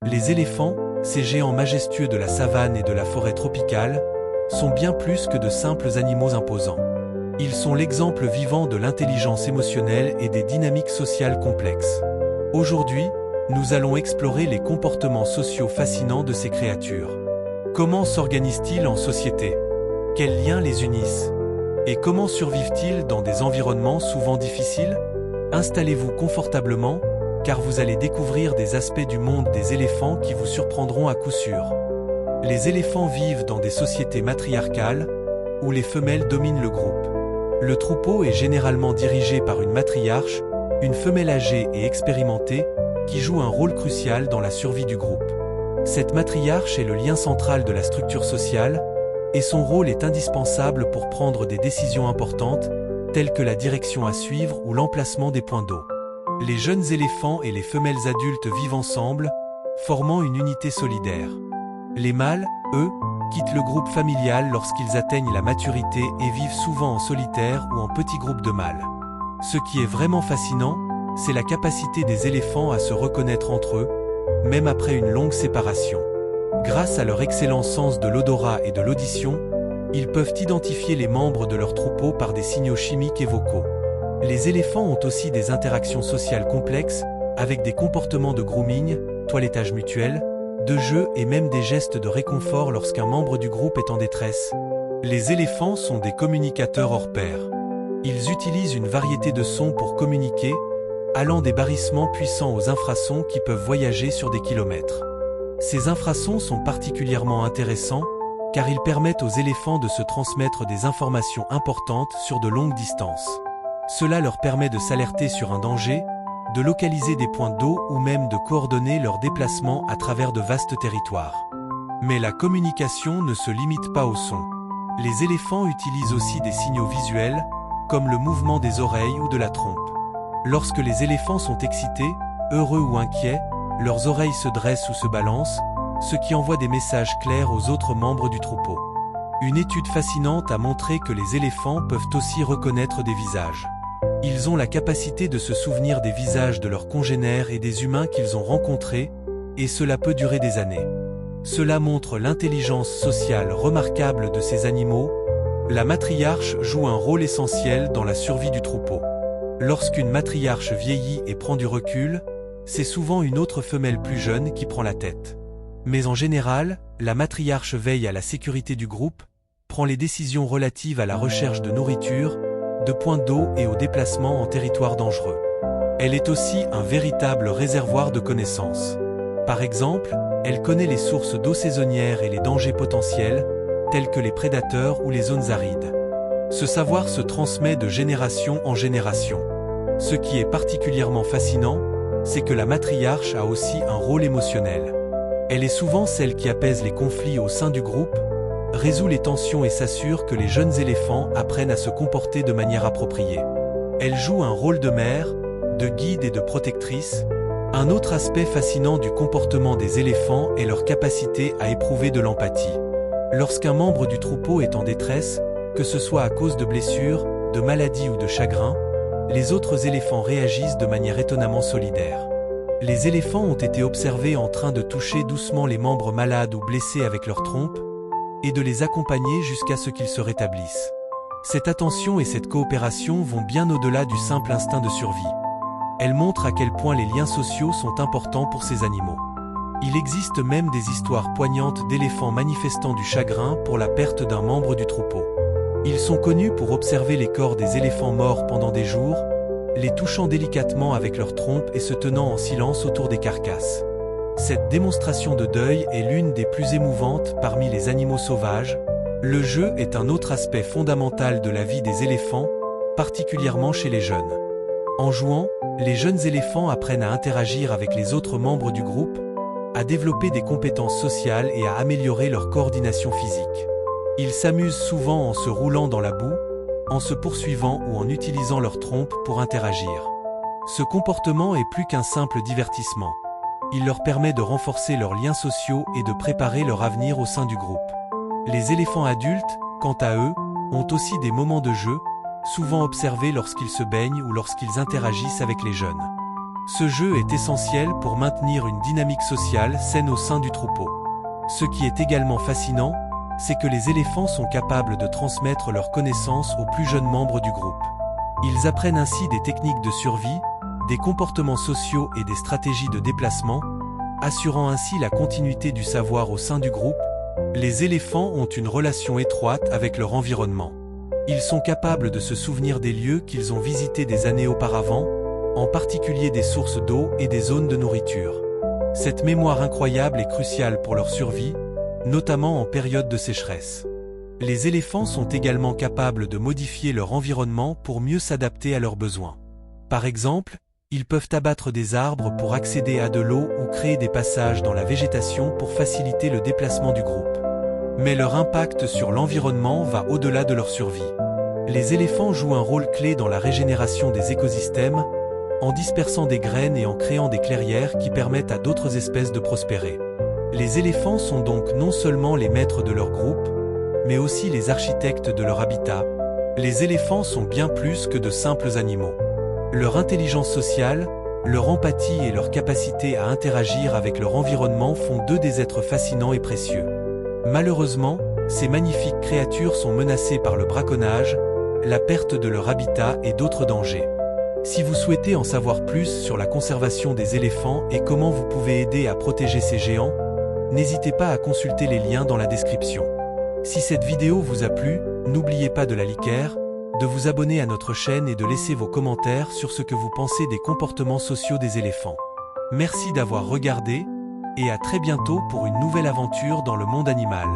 Les éléphants, ces géants majestueux de la savane et de la forêt tropicale, sont bien plus que de simples animaux imposants. Ils sont l'exemple vivant de l'intelligence émotionnelle et des dynamiques sociales complexes. Aujourd'hui, nous allons explorer les comportements sociaux fascinants de ces créatures. Comment s'organisent-ils en société? Quels liens les unissent? Et comment survivent-ils dans des environnements souvent difficiles? Installez-vous confortablement, car vous allez découvrir des aspects du monde des éléphants qui vous surprendront à coup sûr. Les éléphants vivent dans des sociétés matriarcales, où les femelles dominent le groupe. Le troupeau est généralement dirigé par une matriarche, une femelle âgée et expérimentée, qui joue un rôle crucial dans la survie du groupe. Cette matriarche est le lien central de la structure sociale, et son rôle est indispensable pour prendre des décisions importantes, telles que la direction à suivre ou l'emplacement des points d'eau. Les jeunes éléphants et les femelles adultes vivent ensemble, formant une unité solidaire. Les mâles, eux, quittent le groupe familial lorsqu'ils atteignent la maturité et vivent souvent en solitaire ou en petits groupes de mâles. Ce qui est vraiment fascinant, c'est la capacité des éléphants à se reconnaître entre eux, même après une longue séparation. Grâce à leur excellent sens de l'odorat et de l'audition, ils peuvent identifier les membres de leur troupeau par des signaux chimiques et vocaux. Les éléphants ont aussi des interactions sociales complexes, avec des comportements de grooming, toilettage mutuel, de jeu et même des gestes de réconfort lorsqu'un membre du groupe est en détresse. Les éléphants sont des communicateurs hors pair. Ils utilisent une variété de sons pour communiquer, allant des barrissements puissants aux infrasons qui peuvent voyager sur des kilomètres. Ces infrasons sont particulièrement intéressants, car ils permettent aux éléphants de se transmettre des informations importantes sur de longues distances. Cela leur permet de s'alerter sur un danger, de localiser des points d'eau ou même de coordonner leurs déplacements à travers de vastes territoires. Mais la communication ne se limite pas au son. Les éléphants utilisent aussi des signaux visuels, comme le mouvement des oreilles ou de la trompe. Lorsque les éléphants sont excités, heureux ou inquiets, leurs oreilles se dressent ou se balancent, ce qui envoie des messages clairs aux autres membres du troupeau. Une étude fascinante a montré que les éléphants peuvent aussi reconnaître des visages. Ils ont la capacité de se souvenir des visages de leurs congénères et des humains qu'ils ont rencontrés, et cela peut durer des années. Cela montre l'intelligence sociale remarquable de ces animaux. La matriarche joue un rôle essentiel dans la survie du troupeau. Lorsqu'une matriarche vieillit et prend du recul, c'est souvent une autre femelle plus jeune qui prend la tête. Mais en général, la matriarche veille à la sécurité du groupe, prend les décisions relatives à la recherche de nourriture, de points d'eau et au déplacement en territoire dangereux. Elle est aussi un véritable réservoir de connaissances. Par exemple, elle connaît les sources d'eau saisonnières et les dangers potentiels, tels que les prédateurs ou les zones arides. Ce savoir se transmet de génération en génération. Ce qui est particulièrement fascinant, c'est que la matriarche a aussi un rôle émotionnel. Elle est souvent celle qui apaise les conflits au sein du groupe, résout les tensions et s'assure que les jeunes éléphants apprennent à se comporter de manière appropriée. Elle joue un rôle de mère, de guide et de protectrice. Un autre aspect fascinant du comportement des éléphants est leur capacité à éprouver de l'empathie. Lorsqu'un membre du troupeau est en détresse, que ce soit à cause de blessures, de maladies ou de chagrin, les autres éléphants réagissent de manière étonnamment solidaire. Les éléphants ont été observés en train de toucher doucement les membres malades ou blessés avec leur trompe, et de les accompagner jusqu'à ce qu'ils se rétablissent. Cette attention et cette coopération vont bien au-delà du simple instinct de survie. Elles montrent à quel point les liens sociaux sont importants pour ces animaux. Il existe même des histoires poignantes d'éléphants manifestant du chagrin pour la perte d'un membre du troupeau. Ils sont connus pour observer les corps des éléphants morts pendant des jours, les touchant délicatement avec leur trompe et se tenant en silence autour des carcasses. Cette démonstration de deuil est l'une des plus émouvantes parmi les animaux sauvages. Le jeu est un autre aspect fondamental de la vie des éléphants, particulièrement chez les jeunes. En jouant, les jeunes éléphants apprennent à interagir avec les autres membres du groupe, à développer des compétences sociales et à améliorer leur coordination physique. Ils s'amusent souvent en se roulant dans la boue, en se poursuivant ou en utilisant leur trompe pour interagir. Ce comportement est plus qu'un simple divertissement. Il leur permet de renforcer leurs liens sociaux et de préparer leur avenir au sein du groupe. Les éléphants adultes, quant à eux, ont aussi des moments de jeu, souvent observés lorsqu'ils se baignent ou lorsqu'ils interagissent avec les jeunes. Ce jeu est essentiel pour maintenir une dynamique sociale saine au sein du troupeau. Ce qui est également fascinant, c'est que les éléphants sont capables de transmettre leurs connaissances aux plus jeunes membres du groupe. Ils apprennent ainsi des techniques de survie, des comportements sociaux et des stratégies de déplacement, assurant ainsi la continuité du savoir au sein du groupe. Les éléphants ont une relation étroite avec leur environnement. Ils sont capables de se souvenir des lieux qu'ils ont visités des années auparavant, en particulier des sources d'eau et des zones de nourriture. Cette mémoire incroyable est cruciale pour leur survie, notamment en période de sécheresse. Les éléphants sont également capables de modifier leur environnement pour mieux s'adapter à leurs besoins. Par exemple, ils peuvent abattre des arbres pour accéder à de l'eau ou créer des passages dans la végétation pour faciliter le déplacement du groupe. Mais leur impact sur l'environnement va au-delà de leur survie. Les éléphants jouent un rôle clé dans la régénération des écosystèmes, en dispersant des graines et en créant des clairières qui permettent à d'autres espèces de prospérer. Les éléphants sont donc non seulement les maîtres de leur groupe, mais aussi les architectes de leur habitat. Les éléphants sont bien plus que de simples animaux. Leur intelligence sociale, leur empathie et leur capacité à interagir avec leur environnement font d'eux des êtres fascinants et précieux. Malheureusement, ces magnifiques créatures sont menacées par le braconnage, la perte de leur habitat et d'autres dangers. Si vous souhaitez en savoir plus sur la conservation des éléphants et comment vous pouvez aider à protéger ces géants, n'hésitez pas à consulter les liens dans la description. Si cette vidéo vous a plu, n'oubliez pas de la liker, de vous abonner à notre chaîne et de laisser vos commentaires sur ce que vous pensez des comportements sociaux des éléphants. Merci d'avoir regardé, et à très bientôt pour une nouvelle aventure dans le monde animal.